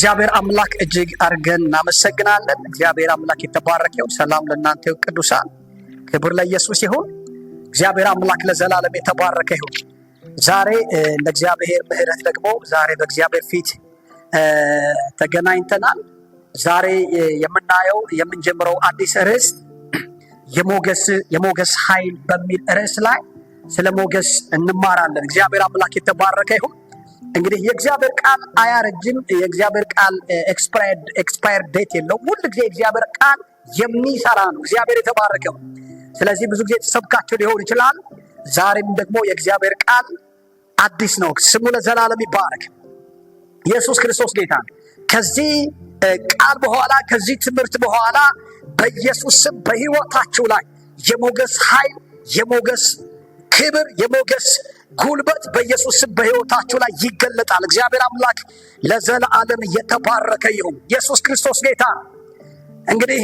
እግዚአብሔር አምላክ እጅግ አርገን እናመሰግናለን። እግዚአብሔር አምላክ የተባረከው። ሰላም ለእናንተ ይሁን ቅዱሳን፣ ክብር ለኢየሱስ ይሁን። እግዚአብሔር አምላክ ለዘላለም የተባረከ ይሁን። ዛሬ ለእግዚአብሔር ምሕረት ደግሞ ዛሬ በእግዚአብሔር ፊት ተገናኝተናል። ዛሬ የምንጀምረው አዲስ ርዕስ የሞገስ ኃይል በሚል ርዕስ ላይ ስለ ሞገስ እንማራለን። እግዚአብሔር አምላክ የተባረከ ይሁን። እንግዲህ የእግዚአብሔር ቃል አያረጅም። የእግዚአብሔር ቃል ኤክስፓየር ዴት የለውም። ሁሉ ጊዜ የእግዚአብሔር ቃል የሚሰራ ነው። እግዚአብሔር የተባረከው። ስለዚህ ብዙ ጊዜ ተሰብካችሁ ሊሆን ይችላል። ዛሬም ደግሞ የእግዚአብሔር ቃል አዲስ ነው። ስሙ ለዘላለም ይባረክ። ኢየሱስ ክርስቶስ ጌታ ነው። ከዚህ ቃል በኋላ ከዚህ ትምህርት በኋላ በኢየሱስ ስም በሕይወታችሁ ላይ የሞገስ ኃይል፣ የሞገስ ክብር፣ የሞገስ ጉልበት በኢየሱስ ስም በሕይወታችሁ ላይ ይገለጣል። እግዚአብሔር አምላክ ለዘላለም የተባረከ ይሁን። ኢየሱስ ክርስቶስ ጌታ። እንግዲህ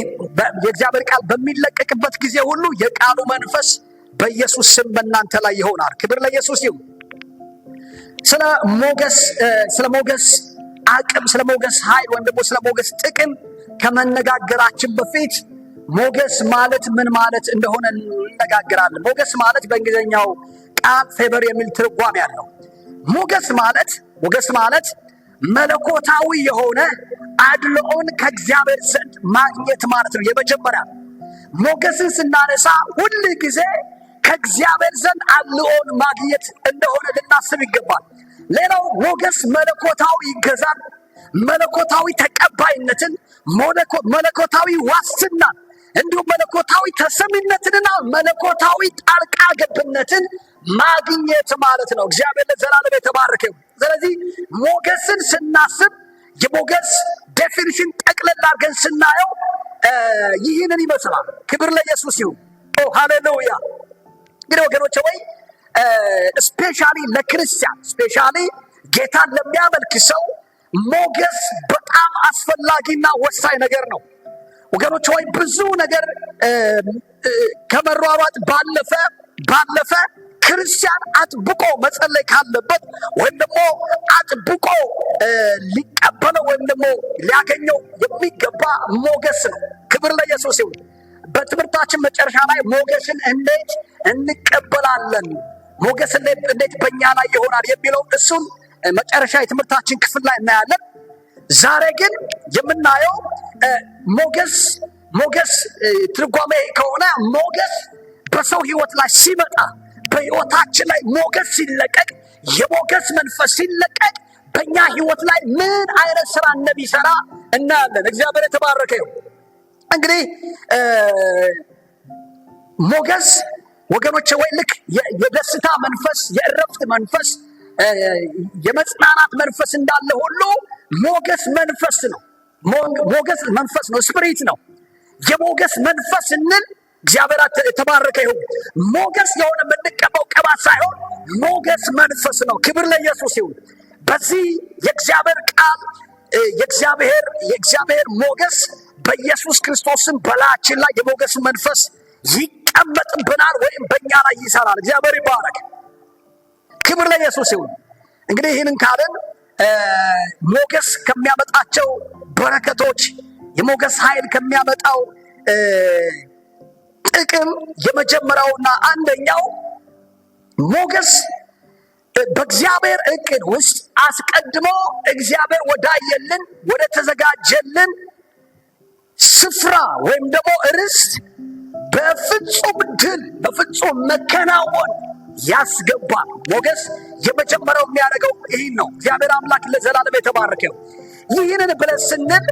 የእግዚአብሔር ቃል በሚለቀቅበት ጊዜ ሁሉ የቃሉ መንፈስ በኢየሱስ ስም በእናንተ ላይ ይሆናል። ክብር ለኢየሱስ ይሁን። ስለ ሞገስ አቅም፣ ስለ ሞገስ ኃይል ወይም ደግሞ ስለ ሞገስ ጥቅም ከመነጋገራችን በፊት ሞገስ ማለት ምን ማለት እንደሆነ እንነጋገራለን። ሞገስ ማለት በእንግሊዝኛው ቃል ፌቨር የሚል ትርጓሜ ያለው ሞገስ ማለት መለኮታዊ የሆነ አድልኦን ከእግዚአብሔር ዘንድ ማግኘት ማለት ነው። የመጀመሪያ ሞገስን ስናነሳ ሁል ጊዜ ከእግዚአብሔር ዘንድ አድልኦን ማግኘት እንደሆነ ልናስብ ይገባል። ሌላው ሞገስ መለኮታዊ ይገዛል፣ መለኮታዊ ተቀባይነትን፣ መለኮታዊ ዋስትና እንዲሁም መለኮታዊ ተሰሚነትንና መለኮታዊ ጣልቃ ገብነትን ማግኘት ማለት ነው። እግዚአብሔር ለዘላለም የተባረከ ይሁን። ስለዚህ ሞገስን ስናስብ የሞገስ ዴፊኒሽን ጠቅለል አድርገን ስናየው ይህንን ይመስላል። ክብር ለኢየሱስ ይሁን። ሃሌሉያ። እንግዲህ ወገኖቼ ወይ ስፔሻሊ ለክርስቲያን ስፔሻሊ ጌታን ለሚያመልክ ሰው ሞገስ በጣም አስፈላጊና ወሳኝ ነገር ነው። ወገኖች ሆይ ብዙ ነገር ከመሯሯጥ ባለፈ ክርስቲያን አጥብቆ መጸለይ ካለበት ወይም ደግሞ አጥብቆ ሊቀበለው ወይም ደግሞ ሊያገኘው የሚገባ ሞገስ ነው። ክብር ለኢየሱስ ይሁን። በትምህርታችን መጨረሻ ላይ ሞገስን እንዴት እንቀበላለን፣ ሞገስ እንዴት በእኛ ላይ ይሆናል የሚለው እሱን መጨረሻ የትምህርታችን ክፍል ላይ እናያለን። ዛሬ ግን የምናየው ሞገስ ትርጓሜ ከሆነ ሞገስ በሰው ህይወት ላይ ሲመጣ፣ በህይወታችን ላይ ሞገስ ሲለቀቅ፣ የሞገስ መንፈስ ሲለቀቅ በእኛ ህይወት ላይ ምን አይነት ስራ እንደሚሰራ እናያለን። እግዚአብሔር የተባረከ ይሁን። እንግዲህ ሞገስ ወገኖቼ ወይ ልክ የደስታ መንፈስ፣ የእረፍት መንፈስ፣ የመጽናናት መንፈስ እንዳለ ሁሉ ሞገስ መንፈስ ነው። ሞገስ መንፈስ ነው፣ ስፒሪት ነው። የሞገስ መንፈስ ስንል እግዚአብሔር የተባረከ ይሁን። ሞገስ የሆነ የምንቀበው ቅባት ሳይሆን ሞገስ መንፈስ ነው። ክብር ለኢየሱስ ይሁን። በዚህ የእግዚአብሔር ቃል የእግዚአብሔር ሞገስ በኢየሱስ ክርስቶስም በላያችን ላይ የሞገስ መንፈስ ይቀመጥብናል ወይም በእኛ ላይ ይሰራል። እግዚአብሔር ይባረክ። ክብር ለኢየሱስ ይሁን። እንግዲህ ይህንን ካለን ሞገስ ከሚያመጣቸው በረከቶች፣ የሞገስ ኃይል ከሚያመጣው ጥቅም የመጀመሪያውና አንደኛው ሞገስ በእግዚአብሔር እቅድ ውስጥ አስቀድሞ እግዚአብሔር ወዳየልን ወደ ተዘጋጀልን ስፍራ ወይም ደግሞ ርስት በፍጹም ድል በፍጹም መከናወን ያስገባል። ሞገስ የመጀመሪያው የሚያደርገው ይህን ነው። እግዚአብሔር አምላክ ለዘላለም የተባረከው። ይህንን ብለን ስንል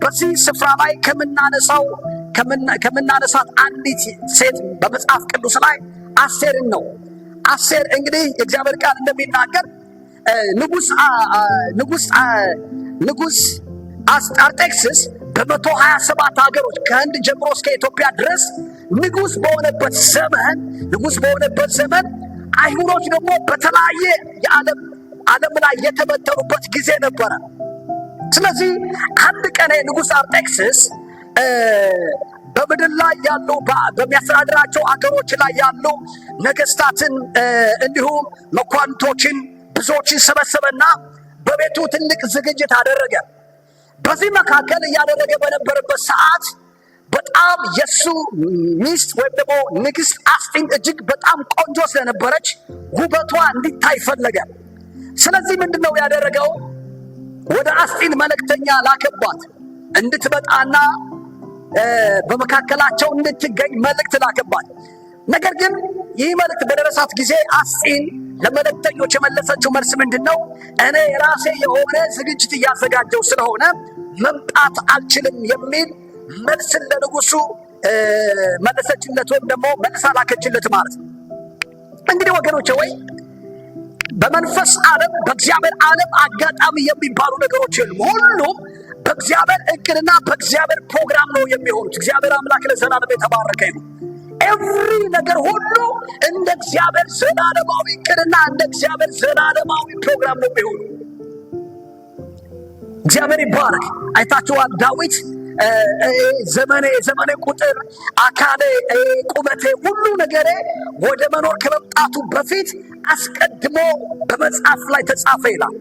በዚህ ስፍራ ላይ ከምናነሳት አንዲት ሴት በመጽሐፍ ቅዱስ ላይ አስቴርን ነው። አስቴር እንግዲህ የእግዚአብሔር ቃል እንደሚናገር ንጉሥ አርጤክስስ በ127 ሀገሮች ከህንድ ጀምሮ እስከ ኢትዮጵያ ድረስ ንጉሥ በሆነበት ዘመን አይሁዶች ደግሞ በተለያየ ዓለም ላይ የተበተኑበት ጊዜ ነበረ። ስለዚህ አንድ ቀን ንጉሥ አርጤክስስ በምድር ላይ ያሉ በሚያስተዳድራቸው አገሮች ላይ ያሉ ነገስታትን እንዲሁም መኳንቶችን ብዙዎችን ሰበሰበና በቤቱ ትልቅ ዝግጅት አደረገ። በዚህ መካከል እያደረገ በነበረበት ሰዓት በጣም የሱ ሚስት ወይም ደግሞ ንግስት አስጢን እጅግ በጣም ቆንጆ ስለነበረች ውበቷ እንዲታይ ፈለገ። ስለዚህ ምንድነው ያደረገው? ወደ አስጢን መልእክተኛ ላከባት እንድትመጣና በመካከላቸው እንድትገኝ መልእክት ላከባት። ነገር ግን ይህ መልእክት በደረሳት ጊዜ አስጢን ለመልእክተኞች የመለሰችው መልስ ምንድነው? እኔ የራሴ የሆነ ዝግጅት እያዘጋጀው ስለሆነ መምጣት አልችልም የሚል መልስን ለንጉሱ መለሰችለት፣ ወይም ደግሞ መልስ ላከችለት ማለት ነው። እንግዲህ ወገኖቼ ወይ በመንፈስ ዓለም በእግዚአብሔር ዓለም አጋጣሚ የሚባሉ ነገሮች የሉም። ሁሉም በእግዚአብሔር እቅድና በእግዚአብሔር ፕሮግራም ነው የሚሆኑት። እግዚአብሔር አምላክ ለዘላለም የተባረከ ይሁን። ኤቭሪ ነገር ሁሉ እንደ እግዚአብሔር ዘላለማዊ እቅድና እንደ እግዚአብሔር ዘላለማዊ ፕሮግራም ነው የሚሆኑ። እግዚአብሔር ይባረክ። አይታችኋል ዳዊት ዘመኔ ቁጥር አካሌ ቁመቴ ሁሉ ነገሬ ወደ መኖር ከመምጣቱ በፊት አስቀድሞ በመጽሐፍ ላይ ተጻፈ ይላል።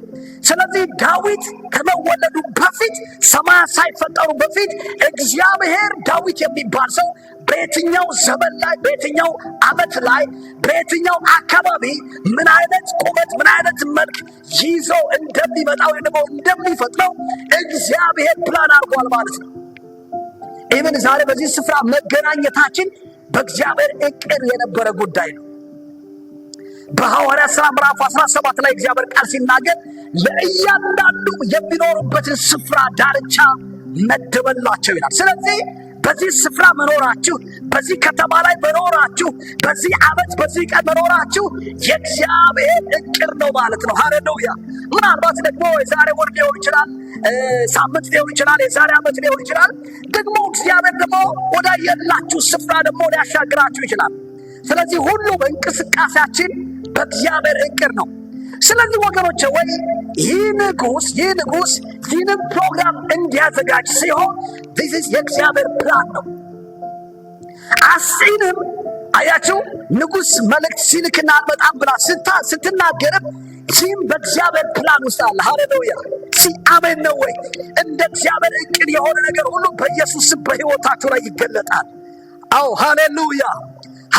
ስለዚህ ዳዊት ከመወለዱ በፊት ሰማያት ሳይፈጠሩ በፊት እግዚአብሔር ዳዊት የሚባል ሰው በየትኛው ዘመን ላይ በየትኛው ዓመት ላይ በየትኛው አካባቢ ምን አይነት ቁመት ምን አይነት መልክ ይዞ እንደሚመጣው ደግሞ እንደሚፈጥነው እግዚአብሔር ፕላን አድርጓል ማለት ነው። ኢቨን ዛሬ በዚህ ስፍራ መገናኘታችን በእግዚአብሔር እቅድ የነበረ ጉዳይ ነው። በሐዋርያት ሥራ ምዕራፍ 17 ላይ እግዚአብሔር ቃል ሲናገር ለእያንዳንዱ የሚኖሩበትን ስፍራ ዳርቻ መደበላቸው ይላል። ስለዚህ በዚህ ስፍራ መኖራችሁ፣ በዚህ ከተማ ላይ መኖራችሁ፣ በዚህ ዓመት በዚህ ቀን መኖራችሁ የእግዚአብሔር እቅድ ነው ማለት ነው። ሃሌሉያ። ምናልባት ደግሞ የዛሬ ወር ሊሆን ይችላል፣ ሳምንት ሊሆን ይችላል፣ የዛሬ ዓመት ሊሆን ይችላል። ደግሞ እግዚአብሔር ደግሞ ወዳየላችሁ ስፍራ ደግሞ ሊያሻግራችሁ ይችላል። ስለዚህ ሁሉ በእንቅስቃሴያችን በእግዚአብሔር እቅድ ነው። ስለዚህ ወገኖቼ ወይ ይህ ንጉስ ይህንን ፕሮግራም እንዲያዘጋጅ ሲሆን ዚስ የእግዚአብሔር ፕላን ነው። አስጢንም አያችሁ ንጉስ መልእክት ሲልክና አልመጣም ብላ ስትናገርም ይህም በእግዚአብሔር ፕላን ውስጥ አለ። ሃሌሉያ። አሜን ነው ወይ? እንደ እግዚአብሔር እቅድ የሆነ ነገር ሁሉ በኢየሱስ ስም በሕይወታችሁ ላይ ይገለጣል። አዎ ሃሌሉያ፣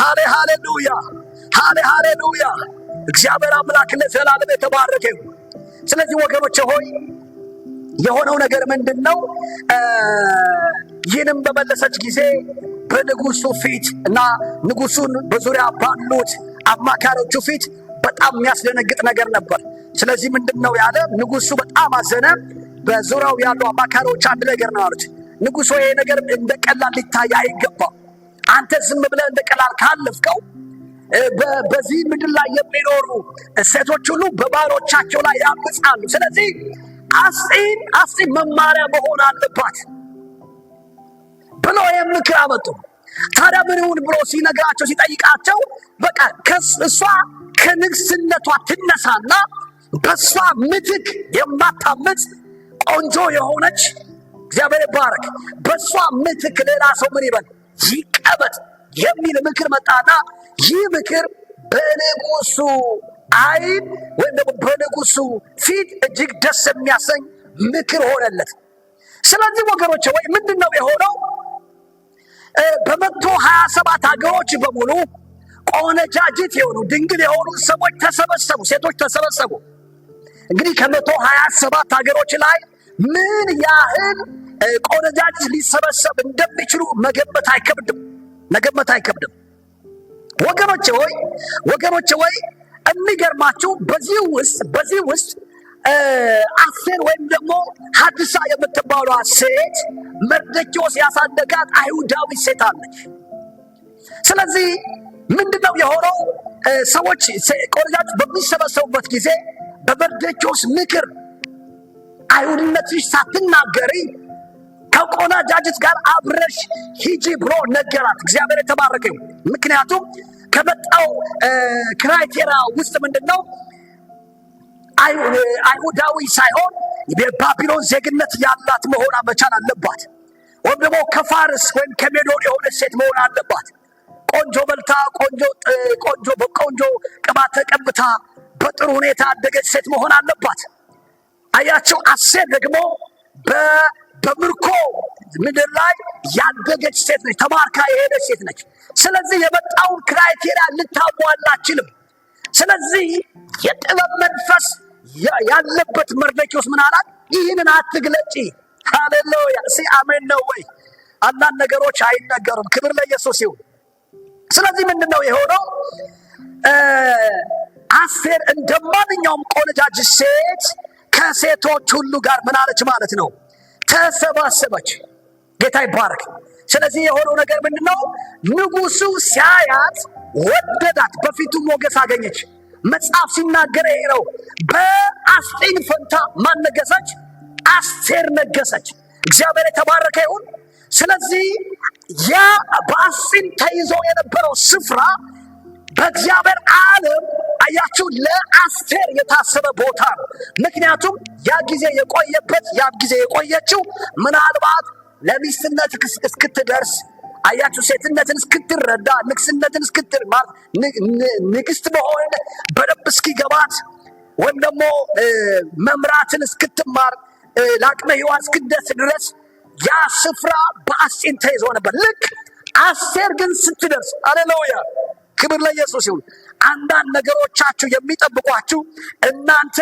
ሃሌሉያ፣ ሃሌሉያ። እግዚአብሔር አምላክ ለዘላለም የተባረከ ይሁን። ስለዚህ ወገኖቼ ሆይ የሆነው ነገር ምንድን ነው? ይህንም በመለሰች ጊዜ በንጉሱ ፊት እና ንጉሱን በዙሪያ ባሉት አማካሪዎቹ ፊት በጣም የሚያስደነግጥ ነገር ነበር። ስለዚህ ምንድን ነው ያለ? ንጉሱ በጣም አዘነ። በዙሪያው ያሉ አማካሪዎች አንድ ነገር ነው አሉት። ንጉሱ ይሄ ነገር እንደ ቀላል ሊታይ አይገባም። አንተ ዝም ብለህ እንደ ቀላል ካለፍከው በዚህ ምድር ላይ የሚኖሩ ሴቶች ሁሉ በባሎቻቸው ላይ ያምጻሉ። ስለዚህ አስጢን መማሪያ መሆን አለባት ብሎ ምክር አመጡ። ታዲያ ምን ይሁን ብሎ ሲነግራቸው ሲጠይቃቸው በቃ እሷ ከንግስነቷ ትነሳና በእሷ ምትክ የማታምጽ ቆንጆ የሆነች እግዚአብሔር ይባረክ፣ በእሷ ምትክ ሌላ ሰው ምን ይበል ይቀበጥ የሚል ምክር መጣና ይህ ምክር በንጉሱ አይን ወይም ደግሞ በንጉሱ ፊት እጅግ ደስ የሚያሰኝ ምክር ሆነለት። ስለዚህ ወገኖች ወይ ምንድን ነው የሆነው? በ127 ሀገሮች በሙሉ ቆነጃጅት የሆኑ ድንግል የሆኑ ሰዎች ተሰበሰቡ፣ ሴቶች ተሰበሰቡ። እንግዲህ ከ127 ሀገሮች ላይ ምን ያህል ቆነጃጅት ሊሰበሰብ እንደሚችሉ መገመት አይከብድም። ወገኖቼ ሆይ የሚገርማችሁ በዚህ ውስጥ አስቴር ወይም ደግሞ ሐዲሳ የምትባሏ ሴት መርዶክዮስ ያሳደጋት አይሁዳዊ ሴት አለች። ስለዚህ ምንድነው የሆነው? ሰዎች ቆነጃጅት በሚሰበሰቡበት ጊዜ በመርዶክዮስ ምክር አይሁድነትሽ ሳትናገሪ ከቆነጃጅት ጋር አብረሽ ሂጂ ብሎ ነገራት። እግዚአብሔር የተባረከ ይሁን። ምክንያቱም ከመጣው ክራይቴሪያ ውስጥ ምንድነው አይሁዳዊ ሳይሆን የባቢሎን ዜግነት ያላት መሆን መቻል አለባት። ወይም ደግሞ ከፋርስ ወይም ከሜዶን የሆነች ሴት መሆን አለባት። ቆንጆ በልታ ቆንጆ ቅባት ተቀብታ በጥሩ ሁኔታ ያደገች ሴት መሆን አለባት። አያቸው። አሴር ደግሞ በምርኮ ምድር ላይ ያደገች ሴት ነች፣ ተማርካ የሄደች ሴት ነች። ስለዚህ የመጣውን ክራይቴሪያ ልታሟላ አትችልም። ስለዚህ የጥበብ መንፈስ ያለበት መርዶክዮስ ምን አላት? ይህንን አትግለጪ። ሃሌሉያ! አሜን ነው ወይ? አንዳንድ ነገሮች አይነገሩም። ክብር ለኢየሱስ ይሁን። ስለዚህ ምንድነው የሆነው? አስቴር እንደ ማንኛውም ቆነጃጅ ሴት ከሴቶች ሁሉ ጋር ምን አለች ማለት ነው? ተሰባሰበች። ጌታ ይባረክ። ስለዚህ የሆነው ነገር ምንድነው? ንጉሱ ሲያያት ወደዳት፣ በፊቱ ሞገስ አገኘች። መጽሐፍ ሲናገር ይሄ ነው። በአስጢን ፈንታ ማን ነገሰች? አስቴር ነገሰች። እግዚአብሔር የተባረከ ይሁን። ስለዚህ ያ በአስጢን ተይዞ የነበረው ስፍራ በእግዚአብሔር ዓለም አያችሁ ለአስቴር የታሰበ ቦታ ነው። ምክንያቱም ያ ጊዜ የቆየበት ያ ጊዜ የቆየችው ምናልባት ለሚስትነት እስክትደርስ አያችሁ ሴትነትን እስክትረዳ ንግስነትን እስክትማር ንግስት መሆን በደንብ እስኪገባት ወይም ደግሞ መምራትን እስክትማር ለአቅመ ሔዋን እስክትደርስ ድረስ ያ ስፍራ በአስጢን ተይዞ ነበር። ልክ አስቴር ግን ስትደርስ ሃሌሉያ ክብር ለኢየሱስ ይሁን። አንዳንድ ነገሮቻችሁ የሚጠብቋችሁ እናንተ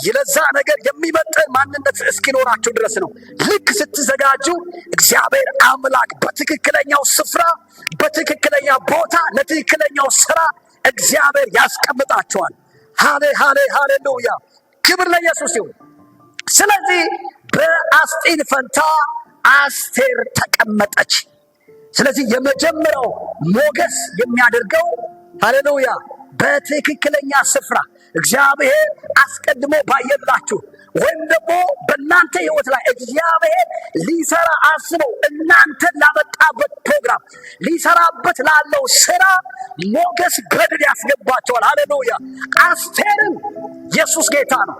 ለዛ ነገር የሚመጥን ማንነት እስኪኖራችሁ ድረስ ነው። ልክ ስትዘጋጁ እግዚአብሔር አምላክ በትክክለኛው ስፍራ በትክክለኛ ቦታ ለትክክለኛው ስራ እግዚአብሔር ያስቀምጣችኋል። ሃሌሉያ ክብር ለኢየሱስ ይሁን። ስለዚህ በአስጢን ፈንታ አስቴር ተቀመጠች። ስለዚህ የመጀመሪያው ሞገስ የሚያደርገው ሃሌሉያ በትክክለኛ ስፍራ እግዚአብሔር አስቀድሞ ባየላችሁ ወይም ደግሞ በእናንተ ህይወት ላይ እግዚአብሔር ሊሰራ አስበው እናንተን ላመጣበት ፕሮግራም ሊሰራበት ላለው ስራ ሞገስ በድል ያስገባቸዋል። ሃሌሉያ አስቴርን ኢየሱስ ጌታ ነው።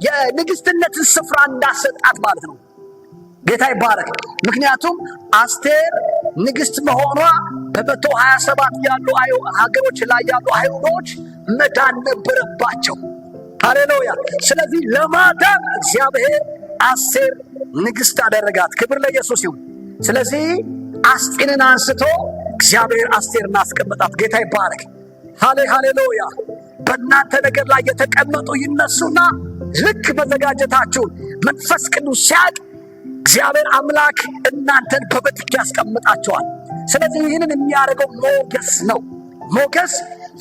የንግስትነትን ስፍራ እንዳሰጣት ማለት ነው። ጌታ ይባረክ። ምክንያቱም አስቴር ንግስት መሆኗ በ127 ያሉ ሀገሮች ላይ ያሉ አይሁዶች መዳን ነበረባቸው። ሃሌሉያ። ስለዚህ ለማዳን እግዚአብሔር አስቴር ንግስት አደረጋት። ክብር ለኢየሱስ ይሁን። ስለዚህ አስጢንን አንስቶ እግዚአብሔር አስቴርን አስቀመጣት። ጌታ ይባረክ። ሃሌሉያ። በእናንተ ነገር ላይ የተቀመጡ ይነሱና ልክ መዘጋጀታችሁን መንፈስ ቅዱስ ሲያቅ እግዚአብሔር አምላክ እናንተን በበትክ ያስቀምጣቸዋል። ስለዚህ ይህንን የሚያደርገው ሞገስ ነው። ሞገስ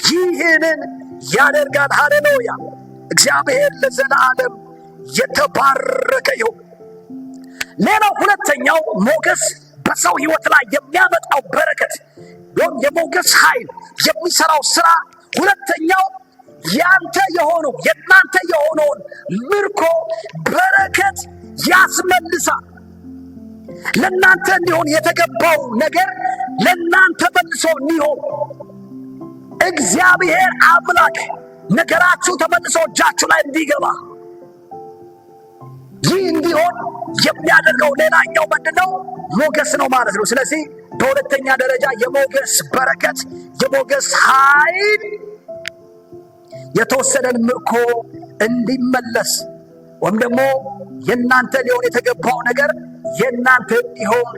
ይህንን ያደርጋል። ሃሌሉያ እግዚአብሔር ለዘላለም የተባረከ ይሁን። ሌላው ሁለተኛው ሞገስ በሰው ህይወት ላይ የሚያመጣው በረከት ወይም የሞገስ ኃይል የሚሰራው ስራ ሁለተኛው ያንተ የሆነው የእናንተ የሆነውን ምርኮ በረከት ያስመልሳል። ለእናንተ እንዲሆን የተገባው ነገር ለእናንተ መልሶ እንዲሆን እግዚአብሔር አምላክ ነገራችሁ ተመልሶ እጃችሁ ላይ እንዲገባ ይህ እንዲሆን የሚያደርገው ሌላኛው ምንድነው? ሞገስ ነው ማለት ነው። ስለዚህ በሁለተኛ ደረጃ የሞገስ በረከት የሞገስ ኃይል የተወሰደን ምርኮ እንዲመለስ ወይም ደግሞ የእናንተ ሊሆን የተገባው ነገር የእናንተ እንዲሆን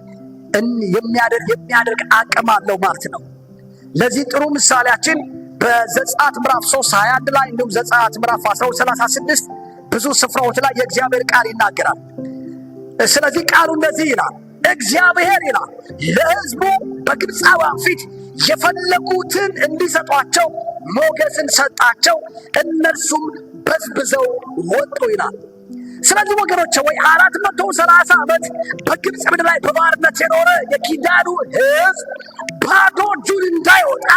የሚያደርግ አቅም አለው ማለት ነው። ለዚህ ጥሩ ምሳሌያችን በዘጸአት ምዕራፍ 3:21 ላይ እንዲሁም ዘጸአት ምዕራፍ 12:36 ብዙ ስፍራዎች ላይ የእግዚአብሔር ቃል ይናገራል። ስለዚህ ቃሉ እንደዚህ ይላል፣ እግዚአብሔር ይላል ለሕዝቡ በግብፃውያን ፊት የፈለጉትን እንዲሰጧቸው ሞገስን ሰጣቸው፣ እነርሱም በዝብዘው ወጡ ይላል። ስለዚህ ወገኖች ወይ 430 ዓመት በግብፅ ምድር ላይ በባርነት የኖረ የኪዳኑ ሕዝብ ባዶ እጁን እንዳይወጣ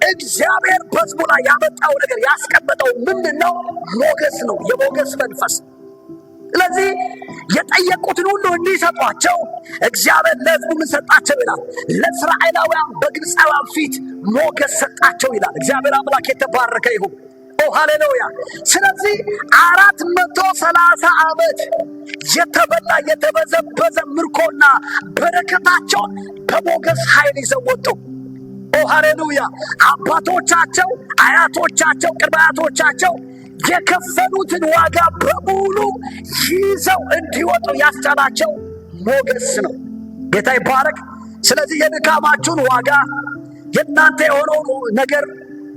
እግዚአብሔር በሕዝቡ ላይ ያመጣው ነገር ያስቀመጠው ምንድን ነው? ሞገስ ነው፣ የሞገስ መንፈስ። ስለዚህ የጠየቁትን ሁሉ እንዲሰጧቸው እግዚአብሔር ለሕዝቡ ምን ሰጣቸው ይላል? ለእስራኤላውያን በግብፃውያን ፊት ሞገስ ሰጣቸው ይላል። እግዚአብሔር አምላክ የተባረከ ይሁን። ሃሌሉያ። ስለዚህ 430 ዓመት የተበላ የተበዘበዘ ምርኮና በረከታቸውን በሞገስ ኃይል ይዘው ወጡ። ሃሌሉያ። አባቶቻቸው፣ አያቶቻቸው፣ ቅድመ አያቶቻቸው የከፈሉትን ዋጋ በሙሉ ይዘው እንዲወጡ ያስቻላቸው ሞገስ ነው። ጌታ ይባረክ። ስለዚህ የድካማችሁን ዋጋ የእናንተ የሆነው ነገር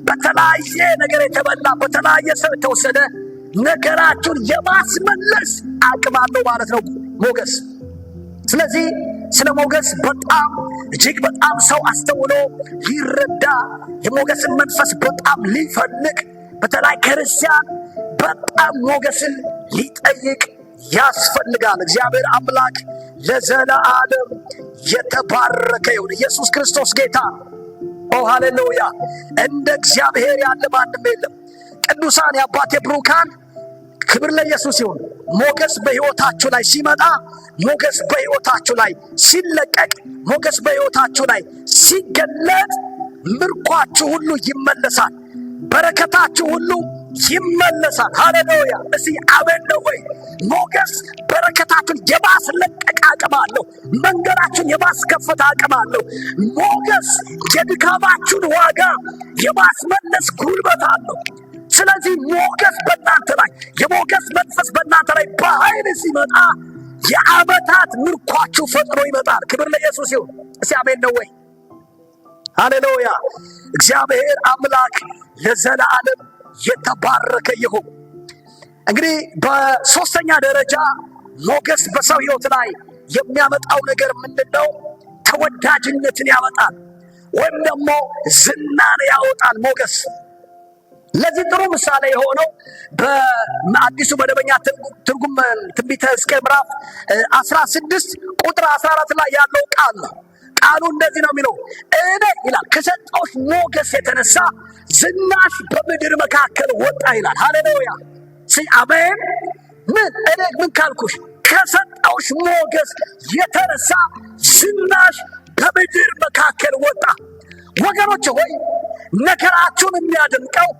በተለያየ ነገር የተበላ በተለያየ ሰው የተወሰደ ነገራችሁን የማስመለስ አቅም አለው ማለት ነው ሞገስ። ስለዚህ ስለ ሞገስ በጣም እጅግ በጣም ሰው አስተውሎ ሊረዳ የሞገስን መንፈስ በጣም ሊፈልግ በተለይ ክርስቲያን በጣም ሞገስን ሊጠይቅ ያስፈልጋል። እግዚአብሔር አምላክ ለዘለዓለም የተባረከ ይሁን። ኢየሱስ ክርስቶስ ጌታ። ኦ ሃሌሉያ! እንደ እግዚአብሔር ያለ ማንም የለም። ቅዱሳን የአባቴ ብሩካን ክብር ለኢየሱስ ይሁን። ሞገስ በሕይወታችሁ ላይ ሲመጣ፣ ሞገስ በሕይወታችሁ ላይ ሲለቀቅ፣ ሞገስ በሕይወታችሁ ላይ ሲገለጥ ምርኳችሁ ሁሉ ይመለሳል። በረከታችሁ ሁሉ ይመለሳል። ሃሌሉያ! እስቲ አሜን ነው ወይ? ሞገስ በረከታችሁን የማስለቀቅ አቅም አለው። መንገዳችሁን የማስከፈት አቅም አለው። ሞገስ የድካማችሁን ዋጋ የማስመለስ ጉልበት አለው። ስለዚህ ሞገስ በእናንተ ላይ የሞገስ መንፈስ በእናንተ ላይ በኃይል ሲመጣ የዓመታት ምርኳችሁ ፈጥኖ ይመጣል። ክብር ለኢየሱስ ይሁን። እስቲ አሜን ነው ወይ? ሃሌሉያ! እግዚአብሔር አምላክ ለዘላለም የተባረከ ይሁን። እንግዲህ በሶስተኛ ደረጃ ሞገስ በሰው ሕይወት ላይ የሚያመጣው ነገር ምንድነው? ተወዳጅነትን ያመጣል ወይም ደግሞ ዝናን ያወጣል ሞገስ። ለዚህ ጥሩ ምሳሌ የሆነው በአዲሱ መደበኛ ትርጉም ትንቢተ ሕዝቅኤል ምዕራፍ 16 ቁጥር 14 ላይ ያለው ቃል ነው። ቃሉ እንደዚህ ነው የሚለው፣ እኔ ይላል ከሰጠሁሽ ሞገስ የተነሳ ዝናሽ በምድር መካከል ወጣ ይላል። ሃሌሉያ! አሜን። እኔ ምን ካልኩሽ? ከሰጠሁሽ ሞገስ የተነሳ ዝናሽ በምድር መካከል ወጣ። ወገኖች ሆይ ነገራችሁን የሚያደምቀው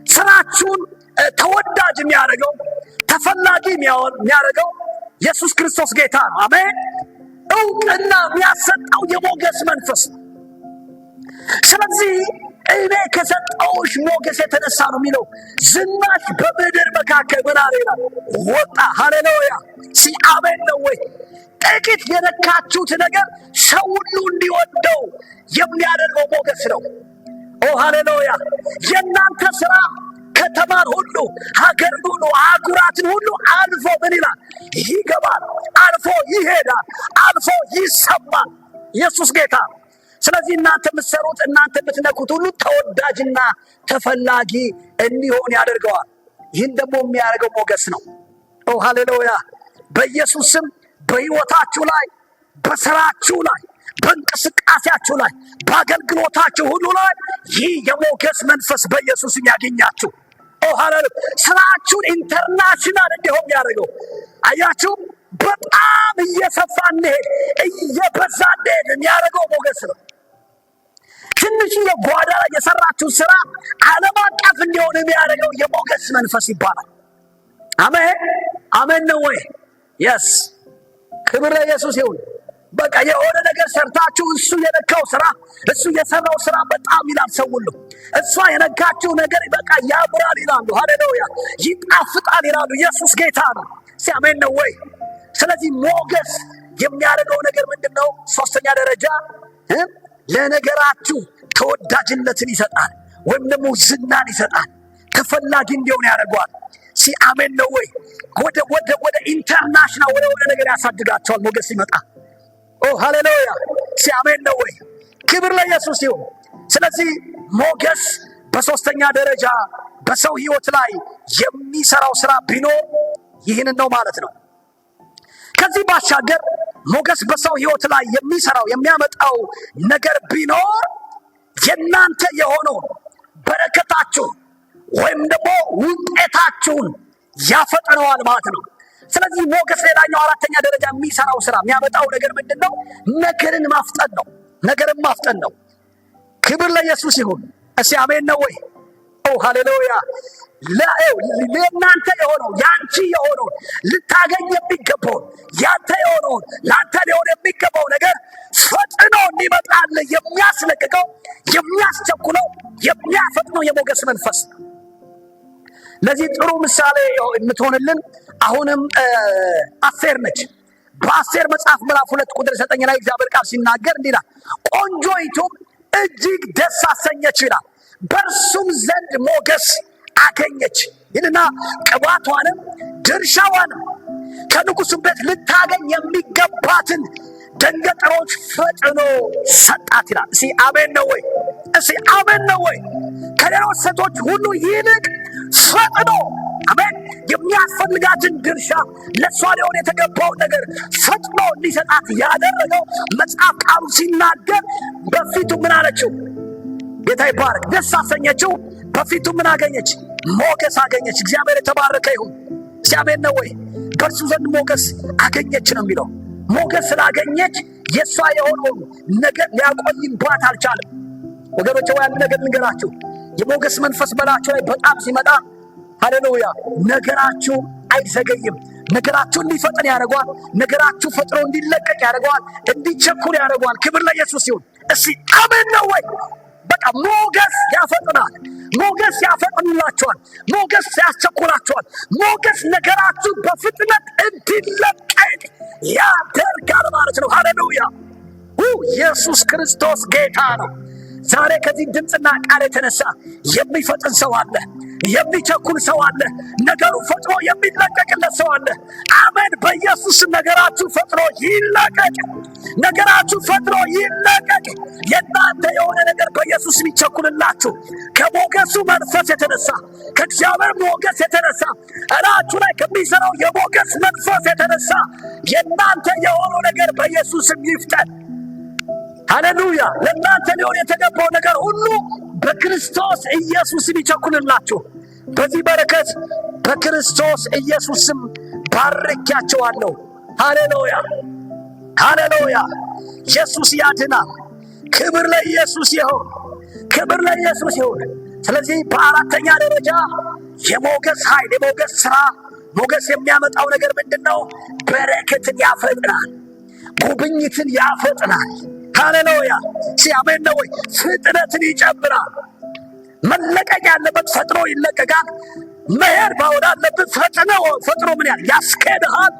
ስራችሁን ተወዳጅ የሚያደርገው ተፈላጊ የሚያደርገው ኢየሱስ ክርስቶስ ጌታ ነው። አሜን። እውቅና የሚያሰጠው የሞገስ መንፈስ ነው። ስለዚህ እኔ ከሰጠሁሽ ሞገስ የተነሳ ነው የሚለው። ዝናሽ በምድር መካከል ምን አለ ይላል? ወጣ። ሃሌሉያ! አሜን ነው ወይ? ጥቂት የነካችሁት ነገር ሰው ሁሉ እንዲወደው የሚያደርገው ሞገስ ነው። ኦ ሃሌሉያ! የእናንተ ስራ ከተማን ሁሉ ሀገር ሁሉ አህጉራትን ሁሉ አልፎ ምን ይላል? ይገባል፣ አልፎ ይሄዳል፣ አልፎ ይሰማል። ኢየሱስ ጌታ። ስለዚህ እናንተ የምትሰሩት እናንተ የምትነኩት ሁሉ ተወዳጅና ተፈላጊ እንዲሆን ያደርገዋል። ይህን ደግሞ የሚያደርገው ሞገስ ነው። ኦ ሃሌሉያ! በኢየሱስ ስም በሕይወታችሁ ላይ፣ በስራችሁ ላይ፣ በእንቅስቃሴያችሁ ላይ፣ በአገልግሎታችሁ ሁሉ ላይ ይህ የሞገስ መንፈስ በኢየሱስም ያገኛችሁ። ኦ ሃሌሉያ! ስራችሁን ኢንተርናሽናል እንዲሆን ያደርገው። አያችሁ፣ በጣም እየሰፋ እንሄድ እየበዛ እንሄድ የሚያደርገው ሞገስ ነው። ትንሽ የጓዳ ላይ የሰራችሁ ስራ ዓለም አቀፍ እንዲሆን የሚያደርገው የሞገስ መንፈስ ይባላል። አሜን አሜን ነው ወይ? የስ ክብር ለኢየሱስ ይሁን። በቃ የሆነ ነገር ሰርታችሁ እሱ የነካው ስራ እሱ የሰራው ስራ በጣም ይላል ሰው ሁሉ። እሷ የነካችው ነገር በቃ ያምራል ይላሉ። ሃሌሉያ! ይጣፍጣል ይላሉ። ኢየሱስ ጌታ ነው። አሜን ነው ወይ? ስለዚህ ሞገስ የሚያደርገው ነገር ምንድነው? ሶስተኛ ደረጃ ለነገራችሁ ተወዳጅነትን ይሰጣል፣ ወይም ደግሞ ዝናን ይሰጣል። ተፈላጊ እንዲሆን ያደርገዋል። አሜን ነው ወይ? ወደ ኢንተርናሽናል ወደ ነገር ያሳድጋቸዋል ሞገስ ይመጣ። ኦ ሃሌሉያ! አሜን ነው ወይ? ክብር ለኢየሱስ ይሁን። ስለዚህ ሞገስ በሶስተኛ ደረጃ በሰው ህይወት ላይ የሚሰራው ስራ ቢኖር ይህንን ነው ማለት ነው። ከዚህ ባሻገር ሞገስ በሰው ህይወት ላይ የሚሰራው የሚያመጣው ነገር ቢኖር የእናንተ የሆነውን በረከታችሁን ወይም ደግሞ ውጤታችሁን ያፈጥነዋል ማለት ነው። ስለዚህ ሞገስ ሌላኛው አራተኛ ደረጃ የሚሰራው ስራ የሚያመጣው ነገር ምንድን ነው? ነገርን ማፍጠን ነው። ነገርን ማፍጠን ነው። ክብር ለኢየሱስ ይሁን። አሜን ነው ወይ? ኦ ሃሌሉያ! ለእናንተ የሆነው ያንቺ የሆነው ልታገኝ የሚገባውን ያንተ የሆነውን ለአንተ ሊሆን የሚገባው ነገር ፈጥኖ እንዲመጣል የሚያስለቅቀው የሚያስቸኩለው የሚያፈጥነው የሞገስ መንፈስ ነው። ለዚህ ጥሩ ምሳሌ የምትሆንልን አሁንም አስቴር ነች። በአስቴር መጽሐፍ ምዕራፍ 2 ቁጥር 9 ላይ እግዚአብሔር ቃል ሲናገር እንዲህ ይላል፣ ቆንጆይቱም እጅግ ደስ አሰኘች ይላል፣ በእርሱም ዘንድ ሞገስ አገኘች ይልና ቅባቷንም ድርሻዋንም ከንጉሡ ቤት ልታገኝ የሚገባትን ደንገጥሮች ፈጥኖ ሰጣት ይላል። እስኪ አሜን ነው ወይ? እስኪ አሜን ነው ወይ? ከሌሎች ሴቶች ሁሉ ይልቅ ፈጥኖ አሜን የሚያስፈልጋትን ድርሻ ለእሷ ሊሆን የተገባውን ነገር ፈጥኖ እንዲሰጣት ያደረገው መጽሐፍ ቃሉ ሲናገር በፊቱ ምን አለችው? ጌታ ይባረክ። ደስ አሰኘችው። በፊቱ ምን አገኘች? ሞገስ አገኘች። እግዚአብሔር የተባረከ ይሁን። አሜን ነው ወይ? በእርሱ ዘንድ ሞገስ አገኘች ነው የሚለው። ሞገስ ስላገኘች የእሷ የሆነውን ነገር ሊያቆይባት አልቻለም። ወገኖች ወይ አንድ ነገር ልንገራችሁ፣ የሞገስ መንፈስ በላችሁ ላይ በጣም ሲመጣ ሃሌሉያ ነገራችሁ አይዘገይም። ነገራችሁ እንዲፈጥን ያደርገዋል። ነገራችሁ ፈጥሮ እንዲለቀቅ ያደርገዋል። እንዲቸኩል ያደርገዋል። ክብር ለኢየሱስ ይሁን። እስኪ አሜን ነው ወይ? በቃ ሞገስ ያፈጥናል። ሞገስ ያፈጥንላችኋል። ሞገስ ያስቸኩላችኋል። ሞገስ ነገራችሁ በፍጥነት እንዲለቀቅ ያደርጋል ማለት ነው። ሃሌሉያ! ኢየሱስ ክርስቶስ ጌታ ነው። ዛሬ ከዚህ ድምፅና ቃል የተነሳ የሚፈጥን ሰው አለ፣ የሚቸኩል ሰው አለ፣ ነገሩ ፈጥኖ የሚለቀቅለት ሰው አለ። አሜን። በኢየሱስ ነገራችሁ ፈጥኖ ይለቀቅ። ነገራችሁ ፈጥኖ ይለቀቅ። የእናንተ የሆነ ነገር በኢየሱስ የሚቸኩልላችሁ ከሞገሱ መንፈስ የተነሳ ከእግዚአብሔር ሞገስ የተነሳ እላችሁ ላይ ከሚሰራው የሞገስ መንፈስ የተነሳ የእናንተ የሆነው ነገር በኢየሱስም ይፍጠን። ሃሌሉያ! ለእናንተ ሊሆን የተገባው ነገር ሁሉ በክርስቶስ ኢየሱስም ይቸኩልላችሁ። በዚህ በረከት በክርስቶስ ኢየሱስም ባርኪያቸዋለሁ። ሃሌሉያ! ሃሌሉያ! ኢየሱስ ያድናል። ክብር ለኢየሱስ ይሁን። ክብር ለኢየሱስ ይሁን። ስለዚህ በአራተኛ ደረጃ የሞገስ ኃይል፣ የሞገስ ስራ፣ ሞገስ የሚያመጣው ነገር ምንድነው? በረከትን ያፈጥናል። ጉብኝትን ያፈጥናል። ሃሌሉያ! ሲያሜን ነው ወይ? ፍጥነትን ይጨምራል። መለቀቅ ያለበት ፈጥኖ ይለቀቃል። መሄድ ባወዳለብን ፈጥኖ ምን ያህል ያስኬድሃል።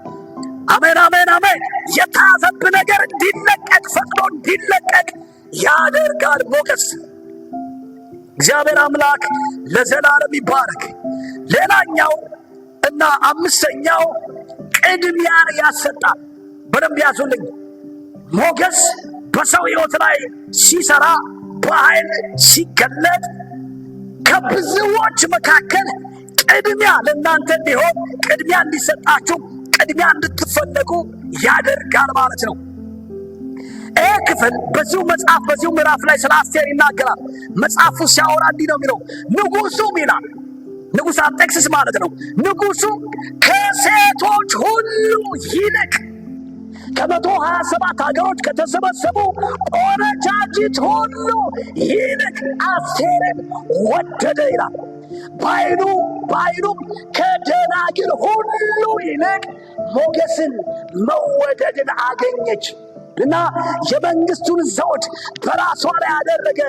አሜን፣ አሜን፣ አሜን። የተያዘብህ ነገር እንዲለቀቅ ፈጥኖ እንዲለቀቅ ያደርጋል ሞገስ። እግዚአብሔር አምላክ ለዘላለም ይባረክ። ሌላኛው እና አምስተኛው ቅድሚያን ያሰጣል። በደንብ ያዙልኝ። ሞገስ በሰው ሕይወት ላይ ሲሰራ በኃይል ሲገለጥ ከብዙዎች መካከል ቅድሚያ ለእናንተ እንዲሆን፣ ቅድሚያ እንዲሰጣችሁ፣ ቅድሚያ እንድትፈለጉ ያደርጋል ማለት ነው። ይህ ክፍል በዚሁ መጽሐፍ በዚሁ ምዕራፍ ላይ ስለ አስቴር ይናገራል። መጽሐፉ ሲያወራ እንዲህ ነው የሚለው። ንጉሡም ይላል፣ ንጉሥ አርጤክስስ ማለት ነው። ንጉሡ ከሴቶች ሁሉ ይልቅ ከ127 ሀገሮች ከተሰበሰቡ ቆነጃጅት ሁሉ ይልቅ አስቴርን ወደደ ይላል። በዓይኑ ከደናግል ሁሉ ይልቅ ሞገስን መወደድን አገኘች እና የመንግስቱን ዘውድ በራሷ ላይ ያደረገ፣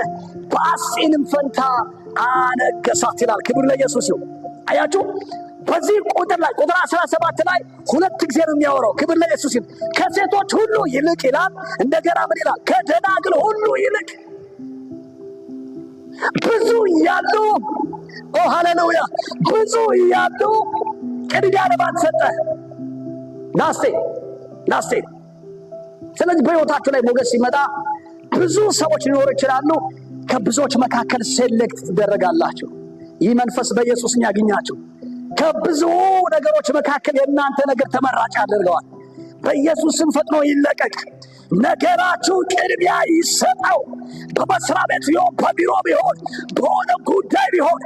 በአስጢንም ፈንታ አነገሳት ይላል። ክብር ለኢየሱስ ይሁን። አያችሁ በዚህ ቁጥር ላይ ቁጥር 17 ላይ ሁለት ጊዜ ነው የሚያወራው። ክብር ለኢየሱስ ይሁን። ከሴቶች ሁሉ ይልቅ ይላል። እንደገና ምን ይላል? ከደናግል ሁሉ ይልቅ። ብዙ እያሉ ሃሌሉያ፣ ብዙ እያሉ ቅድሚያ ለማን ሰጠ? ናስቴ። ስለዚህ በሕይወታችሁ ላይ ሞገስ ሲመጣ ብዙ ሰዎች ሊኖሩ ይችላሉ። ከብዙዎች መካከል ሴሌክት ትደረጋላችሁ። ይህ መንፈስ በኢየሱስም ያገኛችሁ። ከብዙ ነገሮች መካከል የእናንተ ነገር ተመራጭ ያደርገዋል። በኢየሱስም ፈጥኖ ይለቀቅ። ነገራችሁ ቅድሚያ ይሰጠው። በመስሪያ ቤት ቢሆን፣ በቢሮ ቢሆን፣ በሆነ ጉዳይ ቢሆን፣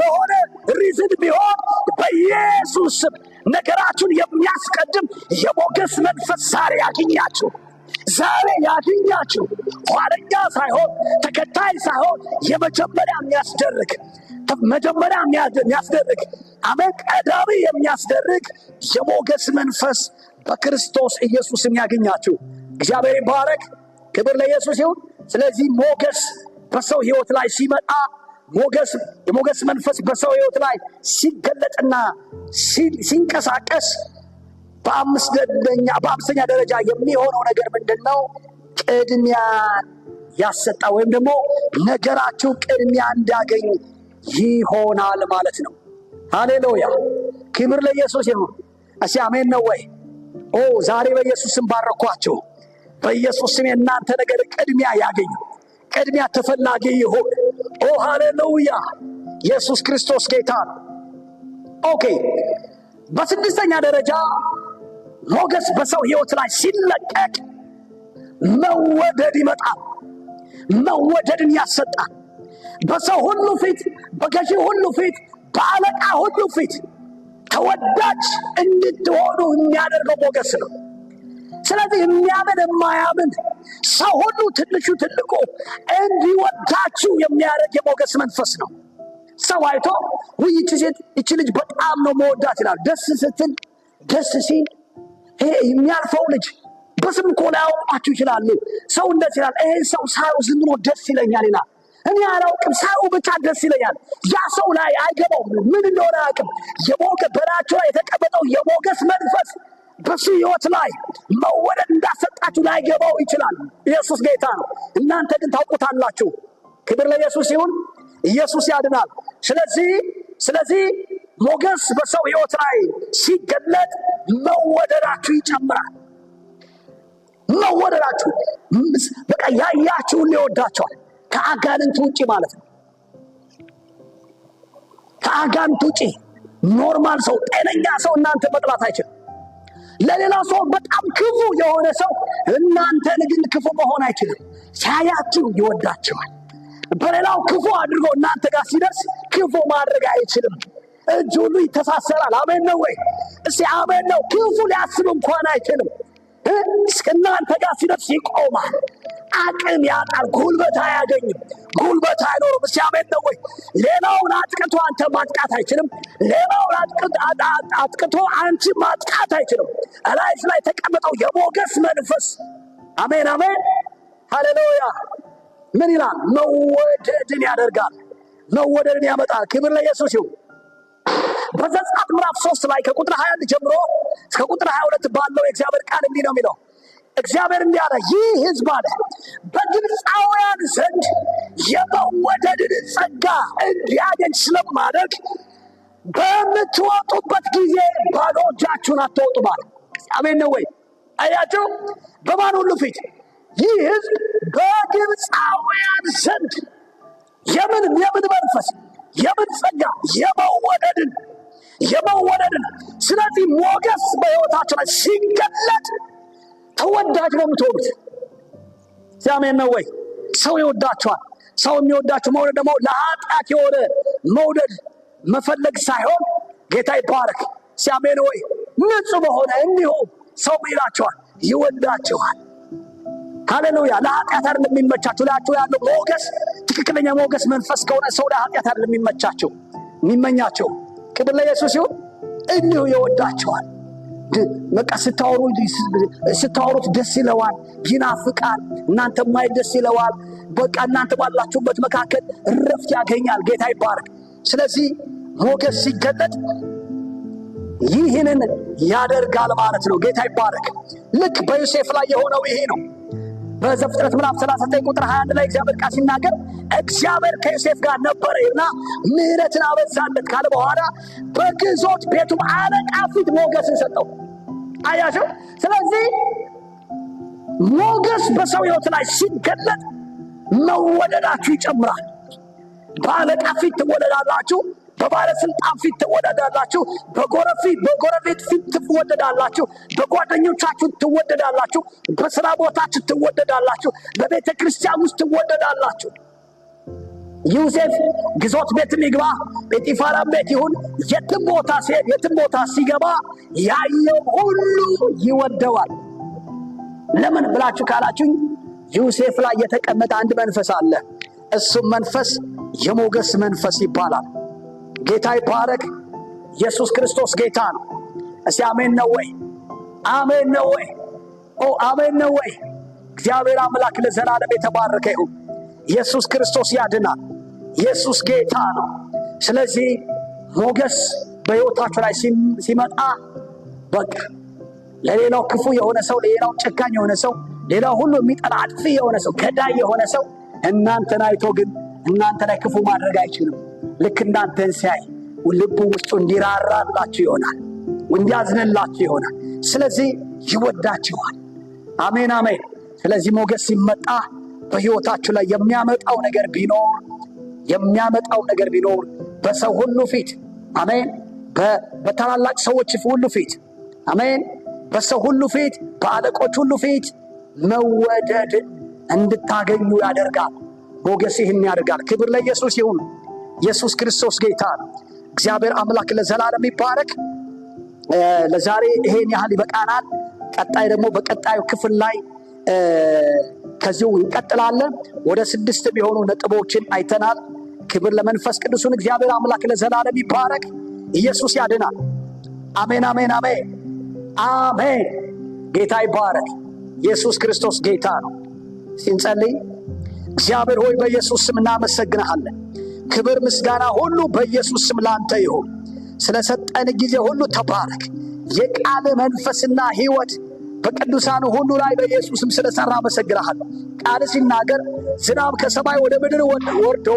በሆነ ሪዝን ቢሆን በኢየሱስም ነገራችሁን የሚያስቀድም የሞገስ መንፈስ ዛሬ ያገኛችሁ። ዛሬ ያገኛችሁ። ኋለኛ ሳይሆን ተከታይ ሳይሆን የመጀመሪያ የሚያስደርግ አሜን፣ ቀዳሚ የሚያስደርግ የሞገስ መንፈስ በክርስቶስ ኢየሱስም ያገኛችሁ። እግዚአብሔር ይባረክ። ክብር ለኢየሱስ ይሁን። ስለዚህ ሞገስ በሰው ሕይወት ላይ ሲመጣ የሞገስ መንፈስ በሰው ሕይወት ላይ ሲገለጥና ሲንቀሳቀስ በአምስተኛ ደረጃ የሚሆነው ነገር ምንድነው? ቅድሚያ ያሰጣ ወይም ደግሞ ነገራችሁ ቅድሚያ እንዳገኝ ይሆናል ማለት ነው። ሃሌሉያ! ክብር ለኢየሱስ ይሁን። እስኪ አሜን ነው ወይ? ዛሬ በኢየሱስ ስም ባረኳችሁ። በኢየሱስ ስም የእናንተ ነገር ቅድሚያ ያገኝ፣ ቅድሚያ ተፈላጊ ይሁን። ሃሌሉያ! ኢየሱስ ክርስቶስ ጌታ ነው። ኦኬ፣ በስድስተኛ ደረጃ ሞገስ በሰው ሕይወት ላይ ሲለቀቅ መወደድ ይመጣል። መወደድን ያሰጣል። በሰው ሁሉ ፊት፣ በገዢ ሁሉ ፊት፣ በአለቃ ሁሉ ፊት ተወዳጅ እንድትሆኑ የሚያደርገው ሞገስ ነው። ስለዚህ የሚያምን የማያምን ሰው ሁሉ ትንሹ ትልቁ እንዲወዳችሁ የሚያደርግ የሞገስ መንፈስ ነው። ሰው አይቶ ይህች ሴት ይህች ልጅ በጣም ነው መወዳት ይላል። ደስ ስትል ደስ ሲል ይሄ የሚያልፈው ልጅ በስም እኮ ላያውቋችሁ ይችላሉ። ሰው እንደዚህ ይላል፣ ይሄ ሰው ሳየው ዝም ብሎ ደስ ይለኛል ይላል። እኔ አላውቅም፣ ሳየው ብቻ ደስ ይለኛል። ያ ሰው ላይ አይገባውም፣ ምን እንደሆነ አያውቅም። በላያቸው ላይ የተቀመጠው የሞገስ መንፈስ በሱ ሕይወት ላይ መወደድ እንዳሰጣችሁ ላይገባው ይችላል። ኢየሱስ ጌታ ነው። እናንተ ግን ታውቁታላችሁ። ክብር ለኢየሱስ ይሁን። ኢየሱስ ያድናል። ስለዚህ ሞገስ በሰው ሕይወት ላይ ሲገለጥ መወደዳችሁ ይጨምራል። መወደዳችሁ በቃ ያያችሁን ይወዳቸዋል። ከአጋንንት ውጪ ማለት ነው። ከአጋንንት ውጪ ኖርማል ሰው፣ ጤነኛ ሰው እናንተ መጥላት አይችልም። ለሌላ ሰው በጣም ክፉ የሆነ ሰው እናንተን ግን ክፉ መሆን አይችልም። ሲያያችሁ ይወዳቸዋል። በሌላው ክፉ አድርጎ እናንተ ጋር ሲደርስ ክፉ ማድረግ አይችልም። እጅ ሁሉ ይተሳሰራል። አሜን ነው ወይ? እስቲ አሜን ነው። ክፉ ሊያስብ እንኳን አይችልም። እናንተ ጋር ሲደርስ ይቆማል። አቅም ያጣል። ጉልበት አያገኝም። ጉልበት አይኖርም። እስቲ አሜን ነው ወይ? ሌላውን አጥቅቶ አንተ ማጥቃት አይችልም። ሌላውን አጥቅቶ አንቺ ማጥቃት አይችልም። እላይሽ ላይ የተቀመጠው የሞገስ መንፈስ አሜን አሜን ሃሌሉያ ምን ይላል? መወደድን ያደርጋል። መወደድን ያመጣል። ክብር ለኢየሱስ ይሁን። በዘጸአት ምዕራፍ 3 ላይ ከቁጥር 21 ጀምሮ እስከ ቁጥር 22 ባለው የእግዚአብሔር ቃል እንዲህ ነው የሚለው። እግዚአብሔር እንዲህ አለ፣ ይህ ሕዝብ አለ በግብፃውያን ዘንድ የመወደድን ጸጋ እንዲያገኝ ስለማደርግ በምትወጡበት ጊዜ ባዶ እጃችሁን አትወጡም አለ። አሜን ነው ወይ? አያችሁ፣ በማን ሁሉ ፊት? ይህ ሕዝብ በግብፃውያን ዘንድ የምን መንፈስ፣ የምን ጸጋ? የመወደድን። ስለዚህ ሞገስ በሕይወታቸው ላይ ሲገለጥ ተወዳጅ ነው የምትሆኑት። አሜን ነው ወይ? ሰው ይወዳቸዋል። ሰው የሚወዳቸው መውደድ ደግሞ ለኃጢአት የሆነ መውደድ መፈለግ ሳይሆን ጌታ ይባረክ። አሜን ወይ? ንጹህ በሆነ እንዲሁ ሰው ይላቸዋል፣ ይወዳቸዋል። ሃሌሉያ። ለኃጢአት አይደለም የሚመቻቸው። ላያቸው ያለው ሞገስ ትክክለኛ ሞገስ መንፈስ ከሆነ ሰው ለኃጢአት አይደለም የሚመኛቸው። ክብር ለኢየሱስ ይሁን። እንዲሁ ይወዳቸዋል። በቃ ስታወሩት ደስ ይለዋል፣ ይናፍቃል። እናንተ ማይ ደስ ይለዋል። በቃ እናንተ ባላችሁበት መካከል እረፍት ያገኛል። ጌታ ይባረክ። ስለዚህ ሞገስ ሲገለጥ ይህንን ያደርጋል ማለት ነው። ጌታ ይባረክ። ልክ በዮሴፍ ላይ የሆነው ይሄ ነው። በዘፍጥረት ምዕራፍ 39 ቁጥር 21 ላይ እግዚአብሔር ቃል ሲናገር እግዚአብሔር ከዮሴፍ ጋር ነበረ እና ምሕረትን አበዛለት ካለ በኋላ በግዞት ቤቱም አለቃ ፊት ሞገስን ሰጠው። አያቸው። ስለዚህ ሞገስ በሰው ሕይወት ላይ ሲገለጥ መወደዳችሁ ይጨምራል። በአለቃ ፊት ትወደዳላችሁ። በባለስልጣን ፊት ትወደዳላችሁ። በጎረቤት ፊት ትወደዳላችሁ። በጓደኞቻችሁ ትወደዳላችሁ። በስራ ቦታችሁ ትወደዳላችሁ። በቤተ ክርስቲያን ውስጥ ትወደዳላችሁ። ዮሴፍ ግዞት ቤትም ይግባ፣ ጴጢፋራም ቤት ይሁን፣ የትም ቦታ ሲገባ ያየው ሁሉ ይወደዋል። ለምን ብላችሁ ካላችሁኝ ዮሴፍ ላይ የተቀመጠ አንድ መንፈስ አለ። እሱም መንፈስ የሞገስ መንፈስ ይባላል። ጌታ ይባረክ። ኢየሱስ ክርስቶስ ጌታ ነው። እስቲ አሜን ነው ወይ? አሜን ነው ወይ? አሜን ነው ወይ? እግዚአብሔር አምላክ ለዘላለም የተባረከ ይሁን። ኢየሱስ ክርስቶስ ያድናል። ኢየሱስ ጌታ ነው። ስለዚህ ሞገስ በሕይወታችሁ ላይ ሲመጣ በቃ ለሌላው ክፉ የሆነ ሰው፣ ለሌላው ጨካኝ የሆነ ሰው፣ ሌላው ሁሉ የሚጠላ አጥፊ የሆነ ሰው፣ ገዳይ የሆነ ሰው እናንተን አይቶ ግን እናንተ ላይ ክፉ ማድረግ አይችልም። ልክ እናንተን ሲያይ ልቡ ውስጡ እንዲራራላችሁ ይሆናል፣ እንዲያዝንላችሁ ይሆናል። ስለዚህ ይወዳችኋል። አሜን አሜን። ስለዚህ ሞገስ ሲመጣ በሕይወታችሁ ላይ የሚያመጣው ነገር ቢኖር በሰው ሁሉ ፊት አሜን፣ በታላላቅ ሰዎች ሁሉ ፊት አሜን፣ በሰው ሁሉ ፊት፣ በአለቆች ሁሉ ፊት መወደድን እንድታገኙ ያደርጋል። ሞገስ ይህን ያደርጋል። ክብር ለኢየሱስ ይሁን። ኢየሱስ ክርስቶስ ጌታ ነው። እግዚአብሔር አምላክ ለዘላለም ይባረክ። ለዛሬ ይሄን ያህል ይበቃናል። ቀጣይ ደግሞ በቀጣዩ ክፍል ላይ ከዚሁ እንቀጥላለን። ወደ 6 የሚሆኑ ነጥቦችን አይተናል። ክብር ለመንፈስ ቅዱስን። እግዚአብሔር አምላክ ለዘላለም ይባረክ። ኢየሱስ ያድናል። አሜን አሜን አሜን አሜን። ጌታ ይባረክ። ኢየሱስ ክርስቶስ ጌታ ነው። ሲንጸልይ እግዚአብሔር ሆይ በኢየሱስ ስም እናመሰግንሃለን። ክብር ምስጋና ሁሉ በኢየሱስ ስም ላንተ ይሁን። ስለሰጠን ጊዜ ሁሉ ተባረክ። የቃል መንፈስና ሕይወት በቅዱሳኑ ሁሉ ላይ በኢየሱስም ስለሰራ አመሰግንሃለሁ። ቃል ሲናገር ዝናብ ከሰማይ ወደ ምድር ወርዶ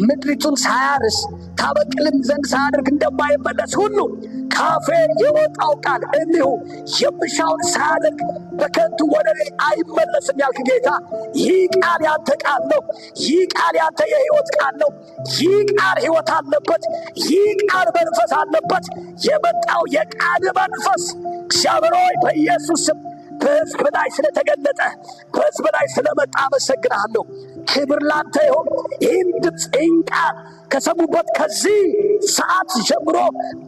ምድሪቱን ሳያርስ ታበቅልም ዘንድ ሳያደርግ እንደማይመለስ ሁሉ ካፌ የወጣው ቃል እንዲሁ የምሻውን ሳያደርግ በከንቱ ወደ እኔ አይመለስም ያልክ ጌታ፣ ይህ ቃል ያንተ ቃል ነው። ይህ ቃል ያንተ የሕይወት ቃል ነው። ይህ ቃል ሕይወት አለበት። ይህ ቃል መንፈስ አለበት። የመጣው የቃል መንፈስ እግዚአብሔር ሆይ በኢየሱስ ስም በሕዝብ ላይ ስለተገለጠ፣ በሕዝብ ላይ ስለመጣ አመሰግንሃለሁ። ክብር ላንተ ይሁን። ይህን ድምፅ፣ ይህን ቃል ከሰሙበት ከዚህ ሰዓት ጀምሮ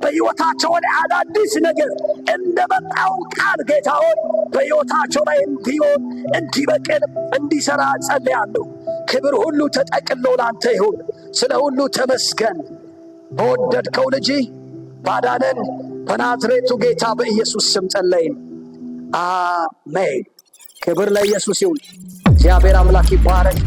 በሕይወታቸው ላይ አዳዲስ ነገር እንደመጣው ቃል ጌታ ሆይ በሕይወታቸው ላይ እንዲሆን፣ እንዲበቅል፣ እንዲሠራ ጸልያለሁ። ክብር ሁሉ ተጠቅሎ ላንተ ይሁን። ስለ ሁሉ ተመስገን። በወደድከው ልጅ ባዳነን በናዝሬቱ ጌታ በኢየሱስ ስም ጸለይን። አሜን። ክብር ለኢየሱስ ይሁን። እግዚአብሔር አምላክ ይባረክ።